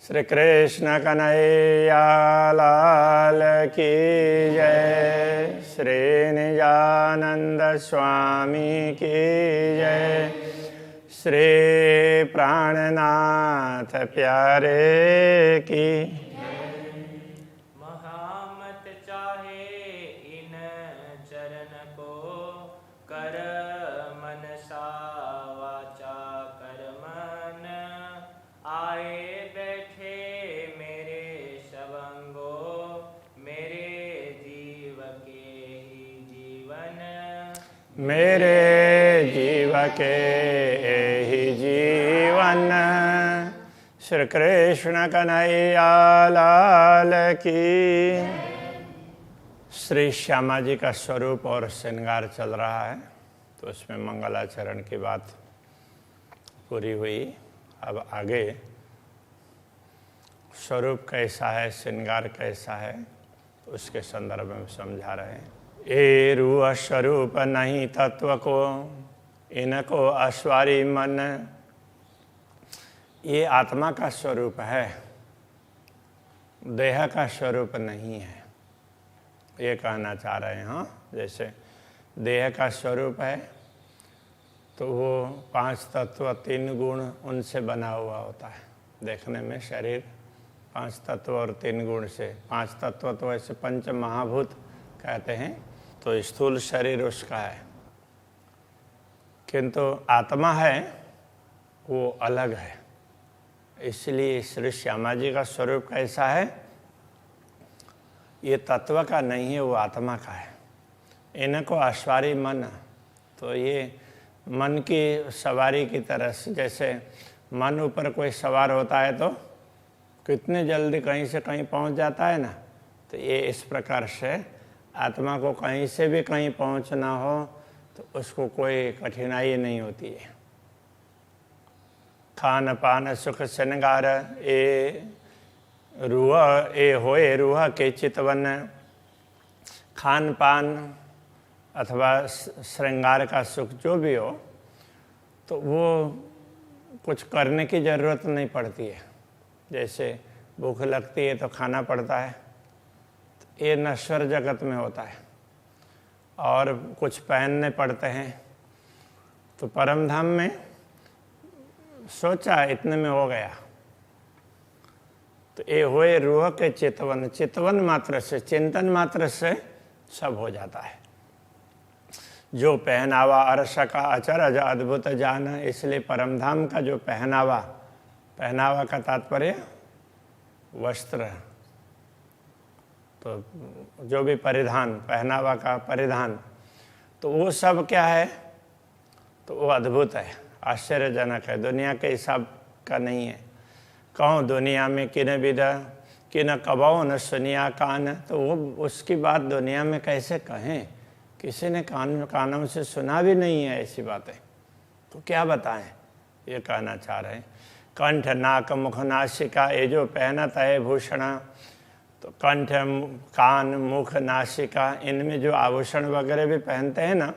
श्री कृष्ण कन्हैया लाल की जय। श्री निजानंद स्वामी की जय। श्री प्राणनाथ प्यारे की महामत चाहे इन चरण को कर मनसा वाचा कर्मन आए बैठे मेरे सबंगो मेरे जीव के ही जीवन मेरे जीव के ही जीवन। श्री कृष्ण कन्हैया लाल की। श्री श्यामा जी का स्वरूप और श्रृंगार चल रहा है, तो उसमें मंगलाचरण की बात पूरी हुई। अब आगे स्वरूप कैसा है, श्रृंगार कैसा है, उसके संदर्भ में समझा रहे हैं। ए रूह स्वरूप नहीं तत्व को, इनको अश्वारी मन। ये आत्मा का स्वरूप है, देह का स्वरूप नहीं है, ये कहना चाह रहे हैं। हाँ, जैसे देह का स्वरूप है तो वो 5 तत्व 3 गुण उनसे बना हुआ होता है। देखने में शरीर 5 तत्व और 3 गुण से, 5 तत्व तो ऐसे पंच महाभूत कहते हैं, तो स्थूल शरीर उसका है, किंतु आत्मा है वो अलग है। इसलिए श्री श्यामा जी का स्वरूप कैसा है, ये तत्व का नहीं है, वो आत्मा का है। इनको अश्वारी मन, तो ये मन की सवारी की तरह से, जैसे मन ऊपर कोई सवार होता है तो कितने जल्दी कहीं से कहीं पहुंच जाता है ना, तो ये इस प्रकार से आत्मा को कहीं से भी कहीं पहुंचना हो तो उसको कोई कठिनाई नहीं होती है। खान पान सुख श्रृंगार ए रूह ए होए रूह के चितवन। खान पान अथवा श्रृंगार का सुख जो भी हो, तो वो कुछ करने की ज़रूरत नहीं पड़ती है। जैसे भूख लगती है तो खाना पड़ता है, तो ये नश्वर जगत में होता है। और कुछ पहनने पड़ते हैं, तो परम धाम में सोचा इतने में हो गया। तो ये होए रूह के चितवन, चितवन मात्र से, चिंतन मात्र से सब हो जाता है। जो पहनावा अर्श का अचरज अद्भुत जान। इसलिए परमधाम का जो पहनावा, पहनावा का तात्पर्य वस्त्र, तो जो भी परिधान, पहनावा का परिधान, तो वो सब क्या है, तो वो अद्भुत है, आश्चर्यजनक है, दुनिया के हिसाब का नहीं है। कहूँ दुनिया में किन विदा किन कबाओ न सुनिया कान, तो वो उसकी बात दुनिया में कैसे कहें, किसी ने कानों से सुना भी नहीं है ऐसी बातें, तो क्या बताएं, ये कहना चाह रहे हैं। कंठ नाक मुख नासिका, ये जो पहनता है भूषण, तो कंठ कान मुख नासिका, इनमें जो आभूषण वगैरह भी पहनते हैं ना,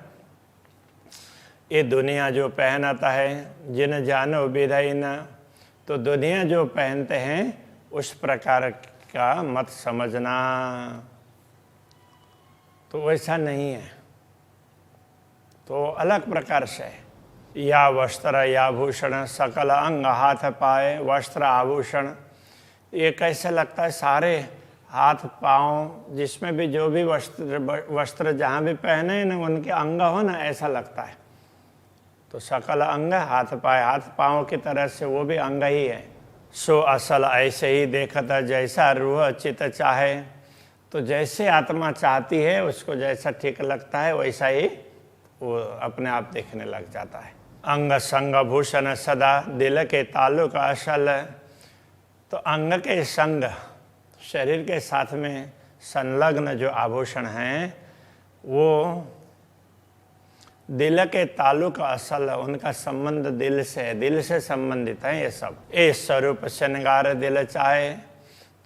ये दुनिया जो पहनाता है। जिन जानो विधई न, तो दुनिया जो पहनते हैं उस प्रकार का मत समझना, तो वैसा नहीं है, तो अलग प्रकार से है। या वस्त्र या भूषण सकल अंग हाथ पाए। वस्त्र आभूषण, ये कैसे लगता है, सारे हाथ पाँव जिसमें भी जो भी वस्त्र जहाँ भी पहने हैं ना, उनके अंग हो ना, ऐसा लगता है। तो सकल अंग हाथ पाए, हाथ पाँव की तरह से वो भी अंग ही है। सो असल ऐसे ही देखता जैसा रूह चित चाहे, तो जैसे आत्मा चाहती है उसको जैसा ठीक लगता है वैसा ही वो अपने आप देखने लग जाता है। अंग संग भूषण सदा दिल के ताल्लुक असल, तो अंग के संग, शरीर के साथ में संलग्न जो आभूषण हैं वो दिल के ताल्लुक असल, उनका संबंध दिल से संबंधित है ये सब। ए स्वरूप श्रृंगार दिल चाहे,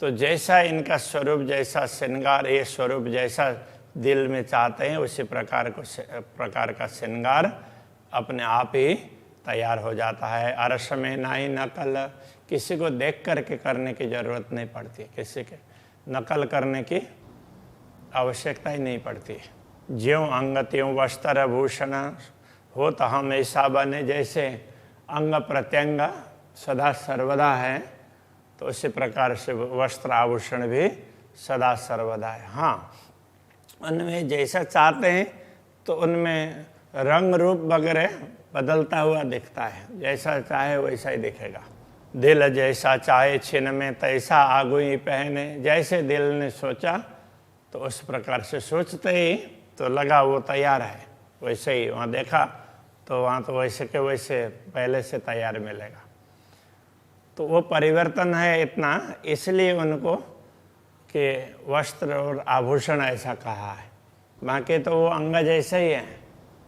तो जैसा इनका स्वरूप, जैसा श्रृंगार, ये स्वरूप जैसा दिल में चाहते हैं, उसी प्रकार का श्रृंगार अपने आप ही तैयार हो जाता है। अरस में नाई नकल, किसी को देख करके करने की जरूरत नहीं पड़ती, किसी के नकल करने की आवश्यकता ही नहीं पड़ती। ज्यों अंग त्यों वस्त्र भूषण, हो तो हम ऐसा बने जैसे अंग प्रत्यंग सदा सर्वदा है, तो उसी प्रकार से वस्त्र आभूषण भी सदा सर्वदा है। हाँ, उनमें जैसा चाहते हैं तो उनमें रंग रूप वगैरह बदलता हुआ दिखता है, जैसा चाहे वैसा ही दिखेगा। दिल जैसा चाहे छिन में तैसा आगुई पहने, जैसे दिल ने सोचा तो उस प्रकार से सोचते ही तो लगा वो तैयार है, वैसे ही वहाँ देखा तो वहाँ तो वैसे के वैसे पहले से तैयार मिलेगा। तो वो परिवर्तन है इतना, इसलिए उनको कि वस्त्र और आभूषण ऐसा कहा है। बाकी तो वो अंग जैसे ही है।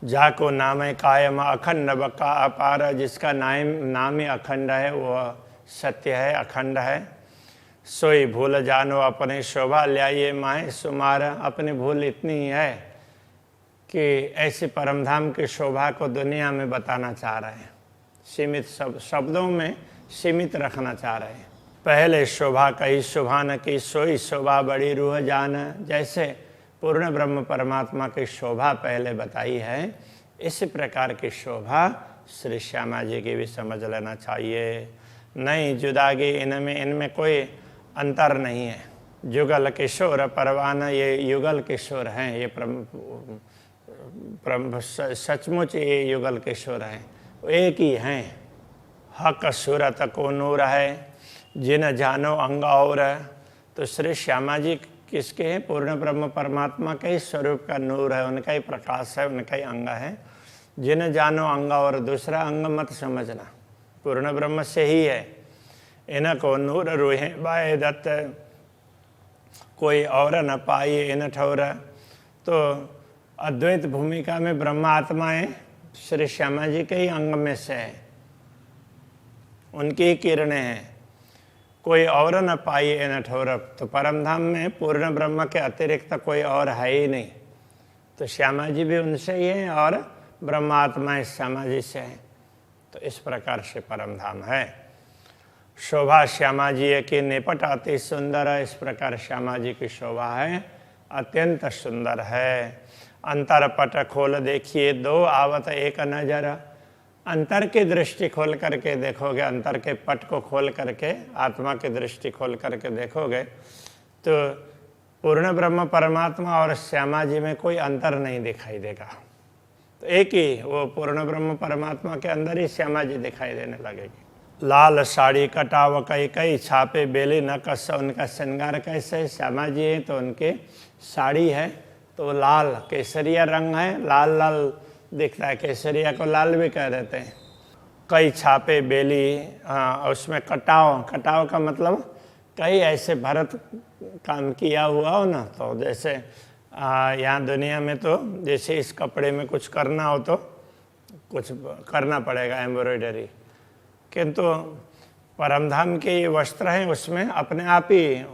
जाको नाम कायम अखंड बका अपार, जिसका नाम ही अखंड है, वो सत्य है, अखंड है। सोई भूल जानो अपने शोभा ल्याइए माए सुमार, अपनी भूल इतनी ही है कि ऐसे परमधाम की शोभा को दुनिया में बताना चाह रहे हैं, सीमित शब्दों में सीमित रखना चाह रहे हैं। पहले शोभा कही शोभा न की, सोई शोभा बड़ी रूह जान, जैसे पूर्ण ब्रह्म परमात्मा की शोभा पहले बताई है, इसी प्रकार की शोभा श्री श्यामा जी की भी समझ लेना चाहिए। नहीं जुदागी इनमें कोई अंतर नहीं है। जुगल किशोर परवाना, ये युगल किशोर हैं, ये सचमुच ये युगल किशोर हैं, एक ही हैं। हक सूरत को नूर है, जिन जानो अंग और, तो श्री श्यामा जी किसके हैं? पूर्ण ब्रह्म परमात्मा के ही स्वरूप का नूर है, उनका ही प्रकाश है, उनका ही अंग है। जिन जानो अंग और, दूसरा अंग मत समझना, पूर्ण ब्रह्म से ही है। इनको नूर रूहे बाए दत्त, कोई और न पाए इन ठौर। तो अद्वैत भूमिका में ब्रह्मात्माएं श्री श्यामा जी के ही अंग में से है, उनकी ही किरणें हैं। कोई और न पाई इन ठौर, तो परमधाम में पूर्ण ब्रह्म के अतिरिक्त कोई और है ही नहीं। तो श्यामा जी भी उनसे ही हैं और ब्रह्मात्माएं श्यामा जी से हैं। तो इस प्रकार से परमधाम है। शोभा श्यामा जी की निपट अति सुंदर है, इस प्रकार श्यामा जी की शोभा है, अत्यंत सुंदर है। अंतर पट खोल देखिए दो आवत एक नजर, अंतर की दृष्टि खोल करके देखोगे, अंतर के पट को खोल करके, आत्मा की दृष्टि खोल करके देखोगे तो पूर्ण ब्रह्म परमात्मा और श्यामा जी में कोई अंतर नहीं दिखाई देगा। तो एक ही वो पूर्ण ब्रह्म परमात्मा के अंदर ही श्यामा जी दिखाई देने लगेगी। लाल साड़ी कटाव कई कई छापे बेली नकश, उनका श्रृंगार कैसे? श्यामा जी है तो उनके साड़ी है तो लाल केसरिया रंग है, लाल लाल दिखता है, केसरिया को लाल भी कह देते हैं। कई छापे बेली, उसमें कटाव, कटाव का मतलब कई ऐसे भरत काम किया हुआ हो ना, तो जैसे यहाँ दुनिया में तो जैसे इस कपड़े में कुछ करना हो तो कुछ करना पड़ेगा एम्ब्रॉयडरी, किंतु परमधाम के ये वस्त्र हैं उसमें अपने आप ही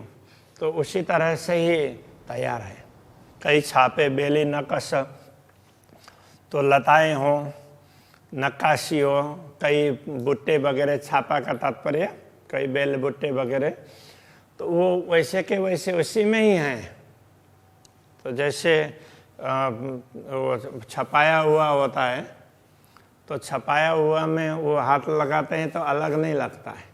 तो उसी तरह से ही तैयार है। कई छापे बेली नकश, तो लताएं हो, नक्काशी हो, कई बुट्टे वगैरह, छापा का तात्पर्य कई बेल बुट्टे वगैरह, तो वो वैसे के वैसे उसी में ही हैं। तो जैसे वो छपाया हुआ होता है, तो छपाया हुआ में वो हाथ लगाते हैं तो अलग नहीं लगता है।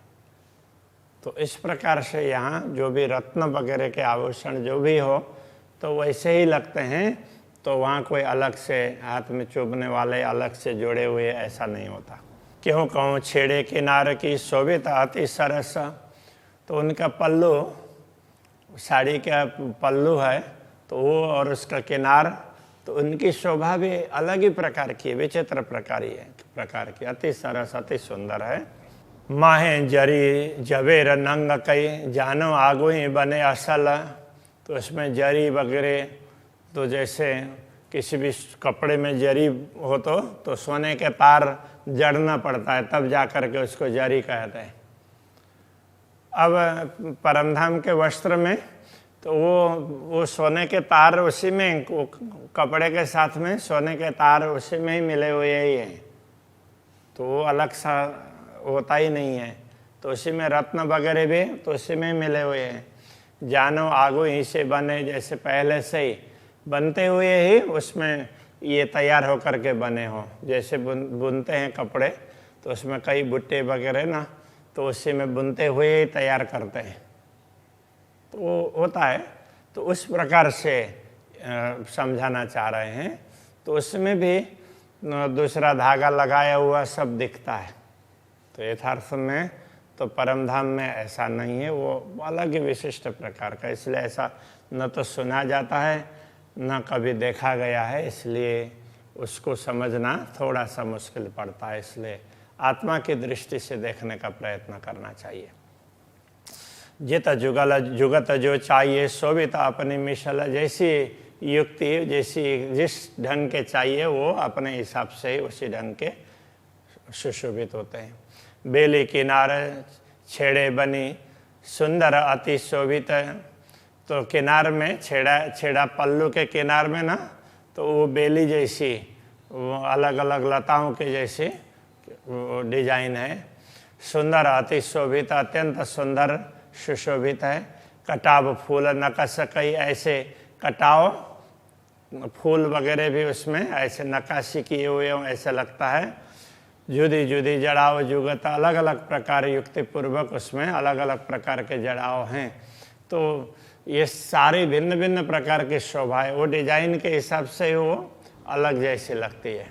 तो इस प्रकार से यहाँ जो भी रत्न वगैरह के आभूषण जो भी हो तो वैसे ही लगते हैं, तो वहाँ कोई अलग से हाथ में चुभने वाले अलग से जोड़े हुए ऐसा नहीं होता। क्यों कहूँ छेड़े किनार की शोभित अति सरस, तो उनका पल्लू, साड़ी का पल्लू है तो वो और उसका किनार, तो उनकी शोभा भी अलग ही प्रकार की, विचित्र प्रकार की, अति सरस अति सुंदर है। माहे जरी जबेर नंग कई, जानो आगुई बने असल, तो उसमें जरी वगैरह, तो जैसे किसी भी कपड़े में जरी हो तो सोने के तार जड़ना पड़ता है, तब जा कर के उसको जरी कहते हैं। अब परमधाम के वस्त्र में तो वो सोने के तार उसी में, कपड़े के साथ में सोने के तार उसी में ही मिले हुए ही हैं। तो वो अलग सा होता ही नहीं है। तो उसी में रत्न वगैरह भी तो उसी में मिले हुए हैं। जानो आगो ही से बने, जैसे पहले से ही बनते हुए ही उसमें ये तैयार होकर के बने हो। जैसे बुनते हैं कपड़े तो उसमें कई बुट्टे वगैरह ना, तो उसी में बुनते हुए ही तैयार करते हैं, तो वो होता है। तो उस प्रकार से समझाना चाह रहे हैं। तो उसमें भी दूसरा धागा लगाया हुआ सब दिखता है। तो यथार्थ में तो परम धाम में ऐसा नहीं है, वो अलग ही विशिष्ट प्रकार का। इसलिए ऐसा न तो सुना जाता है न कभी देखा गया है, इसलिए उसको समझना थोड़ा सा मुश्किल पड़ता है। इसलिए आत्मा की दृष्टि से देखने का प्रयत्न करना चाहिए। जित जुगल जुगत जो चाहिए सोवित अपनी मिशल, जैसी युक्ति जैसी जिस ढंग के चाहिए वो अपने हिसाब से ही उसी ढंग के सुशोभित होते हैं। बेली किनारे छेड़े बनी सुंदर अति शोभित, तो किनार में छेड़ा पल्लू के किनार में ना, तो वो बेली जैसी वो अलग अलग लताओं के जैसी वो डिजाइन है। सुंदर अति शोभित, अत्यंत सुंदर सुशोभित है। कटाव फूल नकश, कई ऐसे कटाव फूल वगैरह भी उसमें ऐसे नक्काशी किए हुए हों, ऐसा लगता है। जुदी जुदी जड़ाव जुगत, अलग अलग प्रकार युक्ति पूर्वक उसमें अलग अलग प्रकार के जड़ाव हैं। तो ये सारी भिन्न भिन्न प्रकार की शोभा है, वो डिजाइन के हिसाब से वो अलग जैसी लगती है।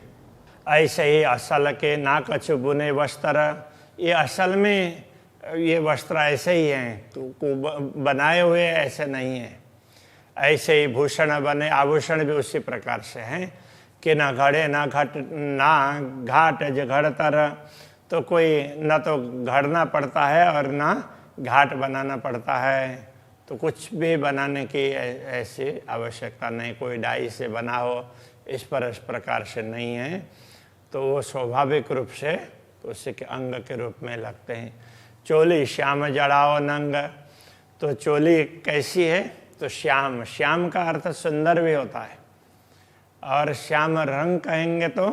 ऐसे ही असल के ना कछु बुने वस्त्र, ये असल में ये वस्त्र ऐसे ही हैं, तो बनाए हुए ऐसे नहीं हैं। ऐसे ही भूषण बने, आभूषण भी उसी प्रकार से हैं कि ना घड़े ना घट ना घाट घड़तर, तो कोई न तो घड़ना पड़ता है और ना घाट बनाना पड़ता है। तो कुछ भी बनाने की ऐसी आवश्यकता नहीं, कोई डाई से बना हो इस प्रकार से नहीं है। तो वो स्वाभाविक रूप से तो उसी के अंग के रूप में लगते हैं। चोली श्याम जड़ाओ नंग, तो चोली कैसी है? तो श्याम, श्याम का अर्थ सुंदर भी होता है। और श्याम रंग कहेंगे तो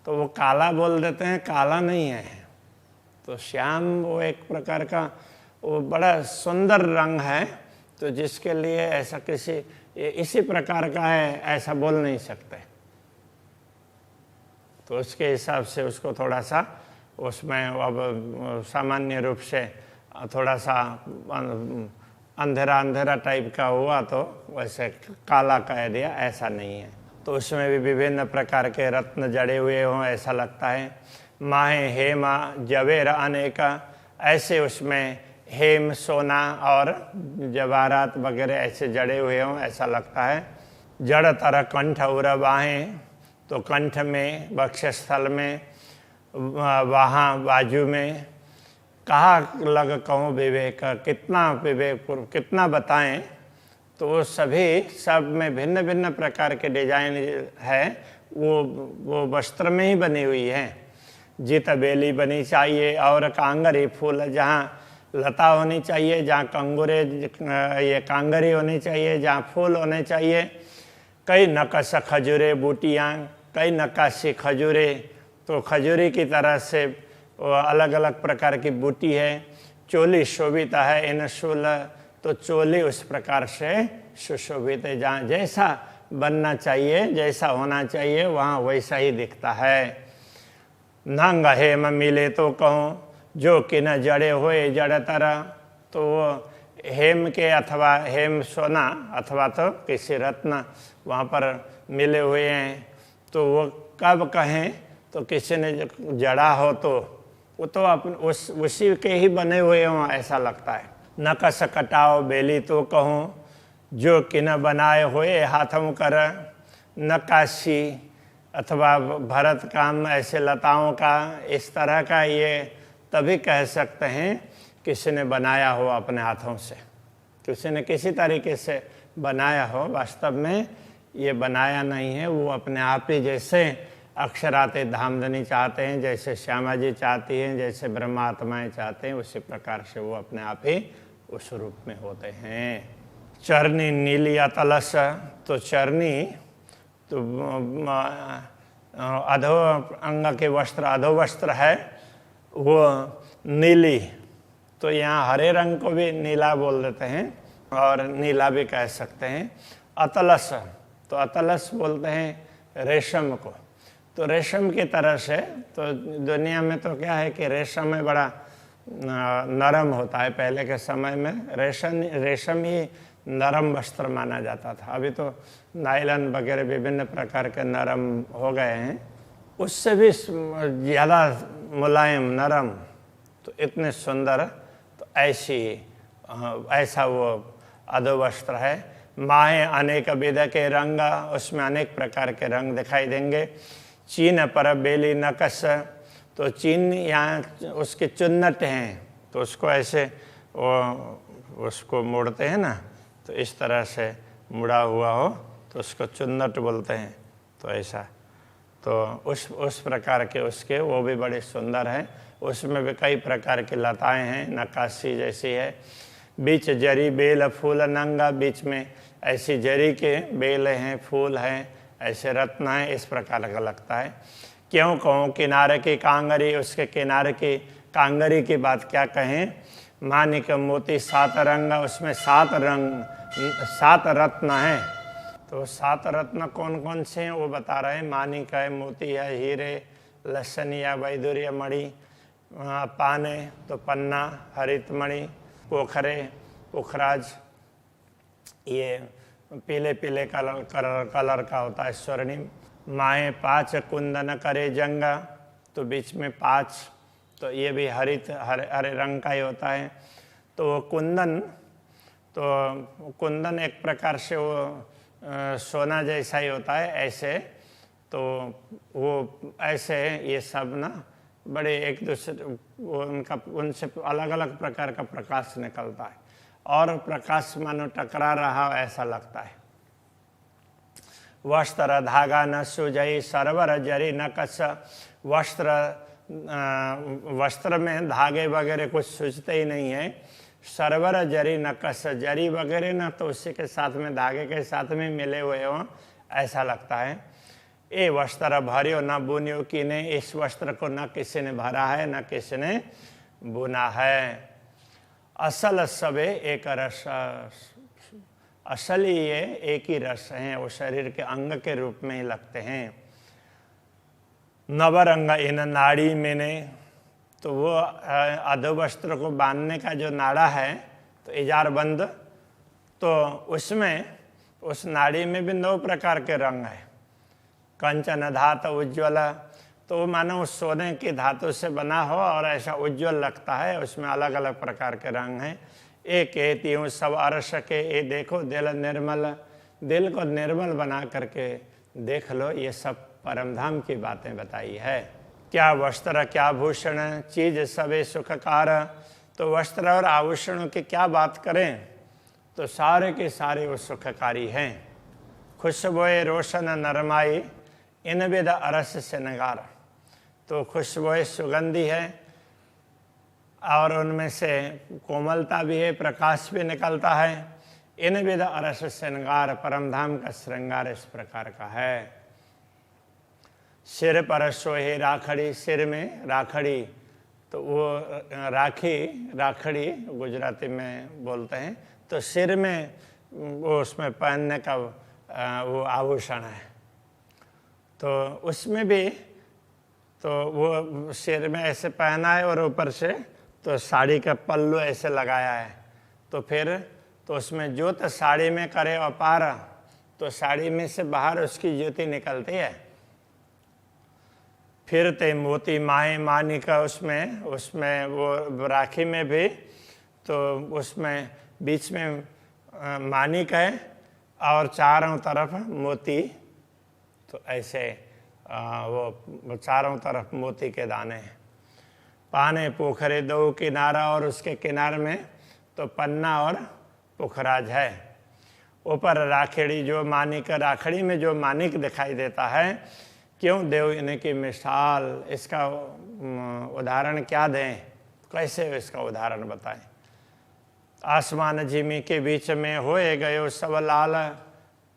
वो काला बोल देते हैं, काला नहीं है। तो श्याम वो एक प्रकार का वो बड़ा सुंदर रंग है, तो जिसके लिए ऐसा किसी इसी प्रकार का है ऐसा बोल नहीं सकते। तो उसके हिसाब से उसको थोड़ा सा उसमें अब सामान्य रूप से थोड़ा सा अंधेरा अंधेरा टाइप का हुआ तो वैसे काला कह दिया, ऐसा नहीं है। तो उसमें भी विभिन्न प्रकार के रत्न जड़े हुए हों ऐसा लगता है। माहे हेमा जवेर अनेक, ऐसे उसमें हेम सोना और जवाहरात वगैरह ऐसे जड़े हुए हों ऐसा लगता है। जड़ तरह कंठ उर बाहें, तो कंठ में वक्षस्थल में वहाँ बाजू में कहा लग कहूँ विवेक, कितना विवेक कितना बताएं। तो वो सभी सब में भिन्न भिन्न प्रकार के डिजाइन है, वो वस्त्र में ही बनी हुई है। जित बेली बनी चाहिए और कांगरी फूल, जहाँ लता होनी चाहिए, जहाँ कंगुरे ये कांगरी होनी चाहिए, जहाँ फूल होने चाहिए। कई नकश खजूरे बूटियाँ, कई नक्काशी खजूरे, तो खजूरी की तरह से अलग अलग प्रकार की बूटी है। चोली शोभित है इन शूल, तो चोली उस प्रकार से सुशोभित है, जहाँ जैसा बनना चाहिए जैसा होना चाहिए वहाँ वैसा ही दिखता है। नंग हेम मिले तो कहूँ, जो कि न जड़े हुए जड़ तरह, तो वो हेम के अथवा हेम सोना अथवा तो किसी रत्न वहाँ पर मिले हुए हैं। तो वो कब कहें तो किसी ने जड़ा हो तो वो तो उसी के ही बने हुए हों ऐसा लगता है। नकश कटाओ बेली तो कहूँ, जो कि न बनाए हुए हाथों कर। नक्काशी अथवा भरत काम ऐसे लताओं का इस तरह का ये तभी कह सकते हैं किसी ने बनाया हो अपने हाथों से, किसी ने किसी तरीके से बनाया हो। वास्तव में ये बनाया नहीं है, वो अपने आप ही जैसे अक्षराते धामधनी चाहते हैं, जैसे श्यामा जी चाहती हैं, जैसे ब्रह्मात्माएं चाहते हैं, उसी प्रकार से वो अपने आप ही उस रूप में होते हैं। चरनी नीली अतलस, तो चरनी तो अधो अंग के वस्त्र, अधो वस्त्र है वो नीली, तो यहाँ हरे रंग को भी नीला बोल देते हैं और नीला भी कह सकते हैं। अतलस, तो अतलस बोलते हैं रेशम को। तो रेशम की तरह से, तो दुनिया में तो क्या है कि रेशम में बड़ा नरम होता है। पहले के समय में रेशम ही नरम वस्त्र माना जाता था। अभी तो नायलन वगैरह विभिन्न प्रकार के नरम हो गए हैं, उससे भी ज़्यादा मुलायम नरम, तो इतने सुंदर, तो ऐसा वो अधो वस्त्र है। माहे अनेक विध के रंग, उसमें अनेक प्रकार के रंग दिखाई देंगे। चीन पर बेली नकस, तो चीन यहाँ उसके चुन्नट हैं, तो उसको ऐसे उसको मोड़ते हैं ना, तो इस तरह से मुड़ा हुआ हो तो उसको चुन्नट बोलते हैं। तो ऐसा, तो उस प्रकार के उसके वो भी बड़े सुंदर हैं। उसमें भी कई प्रकार की लताएं हैं, नक्काशी जैसी है। बीच जरी बेल फूल नंगा, बीच में ऐसी जरी के बेल हैं, फूल हैं, ऐसे रत्न हैं, इस प्रकार का लगता है। क्यों कहूँ किनारे की कांगरी, उसके किनारे की कांगरी की बात क्या कहें। मानिक मोती 7 रंग, उसमें 7 रंग 7 रत्न हैं। तो 7 रत्न कौन कौन से हैं वो बता रहे हैं। मानिक है, मोती है, हीरे, लसन या वैदुर्य मणि, पाने तो पन्ना, हरित मणि, पोखरे, पुखराज, ये पीले पीले कलर का होता है, स्वर्णिम। माए 5 कुंदन करे जंगा, तो बीच में 5, तो ये भी हरे रंग का ही होता है। तो वो कुंदन एक प्रकार से वो सोना जैसा ही होता है ऐसे। तो वो ऐसे ये सब ना बड़े एक दूसरे, उनसे अलग अलग प्रकार का प्रकाश निकलता है और प्रकाश मानो टकरा रहा ऐसा लगता है। वस्त्र धागा न सुजई, सरवर जरी न कस, वस्त्र में धागे वगैरह कुछ सूझते ही नहीं है। सरवर जरी न कस, जरी वगैरह ना तो उसी के साथ में धागे के साथ में मिले हुए हों ऐसा लगता है। ए वस्त्र भरियो न बुनियो कीने, इस वस्त्र को न किसी ने भरा है न किसी ने बुना है। असल सबे एक रस, असली ये एक ही रस हैं, वो शरीर के अंग के रूप में ही लगते हैं। नवरंग इन नाड़ी में ने, तो वो अधो वस्त्र को बांधने का जो नाड़ा है, तो इजारबंद, तो उसमें उस नाड़ी में भी 9 प्रकार के रंग है। कंचन धातु उज्ज्वल, तो वो मानो उस सोने की धातु से बना हो और ऐसा उज्ज्वल लगता है, उसमें अलग अलग प्रकार के रंग हैं। एक कहती हूँ सब अरस के, ये देखो दिल निर्मल, दिल को निर्मल बना करके देख लो, ये सब परमधाम की बातें बताई है। क्या वस्त्र क्या भूषण, चीज सबे सुखकार, तो वस्त्र और आभूषणों की क्या बात करें, तो सारे के सारे वो सुखकारी हैं। खुशबुए रोशन नरमाई, इन विद अरस से नगार, तो खुशबुए सुगंधी है और उनमें से कोमलता भी है, प्रकाश भी निकलता है। इन विद अरस श्रृंगार, परमधाम का श्रृंगार इस प्रकार का है। सिर पर सोहे राखड़ी, सिर में राखड़ी, तो वो राखड़ी गुजराती में बोलते हैं, तो सिर में वो उसमें पहनने का वो आभूषण है। तो उसमें भी तो वो सिर में ऐसे पहना है और ऊपर से तो साड़ी का पल्लू ऐसे लगाया है। तो फिर तो उसमें ज्योत साड़ी में करे अपार, तो साड़ी में से बाहर उसकी ज्योति निकलती है। फिर ते मोती माए मानिका, उसमें वो राखी में भी तो उसमें बीच में मानिक है और चारों तरफ मोती, तो ऐसे वो चारों तरफ मोती के दाने हैं। पाने पोखरे 2 किनारा, और उसके किनारे में तो पन्ना और पुखराज है। ऊपर राखेड़ी, जो मानिक, राखड़ी में जो मानिक दिखाई देता है, क्यों देव इनकी मिसाल, इसका उदाहरण क्या दें, कैसे इसका उदाहरण बताएं। आसमान जिमी के बीच में होए गयो सब लाल,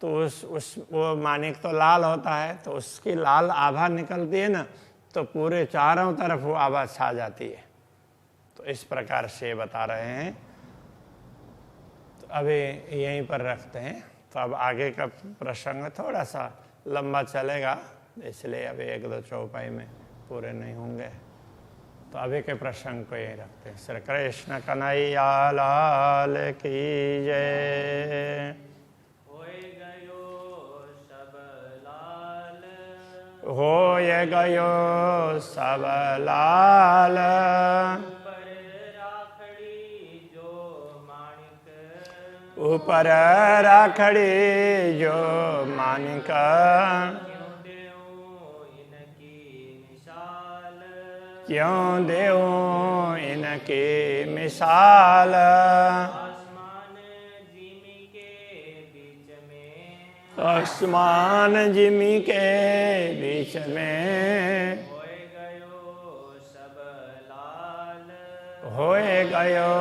तो उस वो मानिक तो लाल होता है, तो उसकी लाल आभा निकलती है ना, तो पूरे चारों तरफ वो आभा छा जाती है। तो इस प्रकार से बता रहे हैं। तो अभी यहीं पर रखते हैं। तो अब आगे का प्रसंग थोड़ा सा लंबा चलेगा, इसलिए अभी 1-2 चौपाई में पूरे नहीं होंगे। तो अभी के प्रसंग को यही रखते हैं। श्री कृष्ण कन्हैया लाल की जय। होय गयो सब लाल, ऊपर राखड़ी जो मानिक, क्यों देऊं इनकी मिसाल। आसमान जिमी के बीच में, होए गयो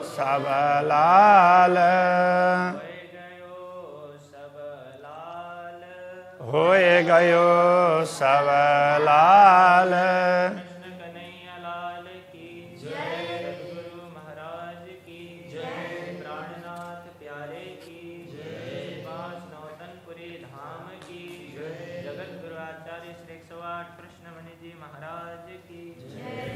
सब लाल, होए गयो सब लाल। कृष्ण कन्हैया लाल की जय। सद्गुरु महाराज की जय। प्राणनाथ प्यारे की जय। वास नौतनपुरी धाम की जय। जगत गुरु आचार्य श्री 108 कृष्ण मणि जी महाराज की जय।